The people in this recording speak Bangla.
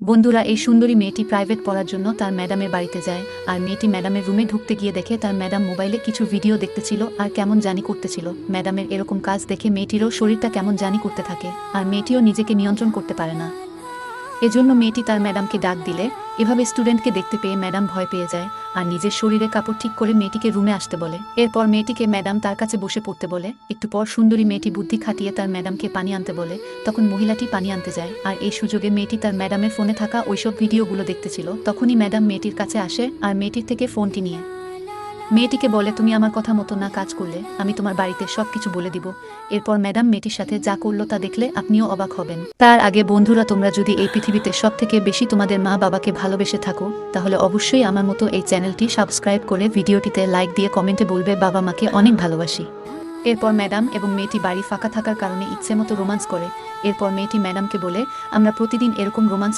বন্ধুরা, এই সুন্দরী মেয়েটি প্রাইভেট পড়ার জন্য তার ম্যাডামের বাড়িতে যায়। আর মেয়েটি ম্যাডামের রুমে ঢুকতে গিয়ে দেখে তার ম্যাডাম মোবাইলে কিছু ভিডিও দেখতেছিল আর কেমন জানি করতেছিল। ম্যাডামের এরকম কাজ দেখে মেয়েটিরও শরীরটা কেমন জানি করতে থাকে, আর মেয়েটিও নিজেকে নিয়ন্ত্রণ করতে পারে না। এজন্য মেয়েটি তার ম্যাডামকে ডাক দিলে এভাবে স্টুডেন্টকে দেখতে পেয়ে ম্যাডাম ভয় পেয়ে যায় আর নিজের শরীরে কাপড় ঠিক করে মেয়েটিকে রুমে আসতে বলে। এরপর মেয়েটিকে ম্যাডাম তার কাছে বসে পড়তে বলে। একটু পর সুন্দরী মেয়েটি বুদ্ধি খাটিয়ে তার ম্যাডামকে পানি আনতে বলে। তখন মহিলাটি পানি আনতে যায়, আর এই সুযোগে মেয়েটি তার ম্যাডামের ফোনে থাকা ওইসব ভিডিওগুলো দেখতেছিল। তখনই ম্যাডাম মেয়েটির কাছে আসে আর মেয়েটির থেকে ফোনটি নিয়ে মেয়েটিকে বলে, তুমি আমার কথা মতো না কাজ করলে আমি তোমার বাড়িতে সবকিছু বলে দিব। এরপর ম্যাডাম মেয়েটির সাথে যা করলো তা দেখলে আপনিও অবাক হবেন। তার আগে বন্ধুরা, তোমরা যদি এই পৃথিবীতে সব থেকে বেশি তোমাদের মা বাবাকে ভালোবেসে থাকো, তাহলে অবশ্যই আমার মতো এই চ্যানেলটি সাবস্ক্রাইব করে ভিডিওটিতে লাইক দিয়ে কমেন্টে বলবে বাবা মাকে অনেক ভালোবাসি। এরপর ম্যাডাম এবং মেয়েটি বাড়ি ফাঁকা থাকার কারণে ইচ্ছে মতো রোমান্স করে। এরপর মেয়েটি ম্যাডামকে বলে, আমরা প্রতিদিন এরকম রোমান্স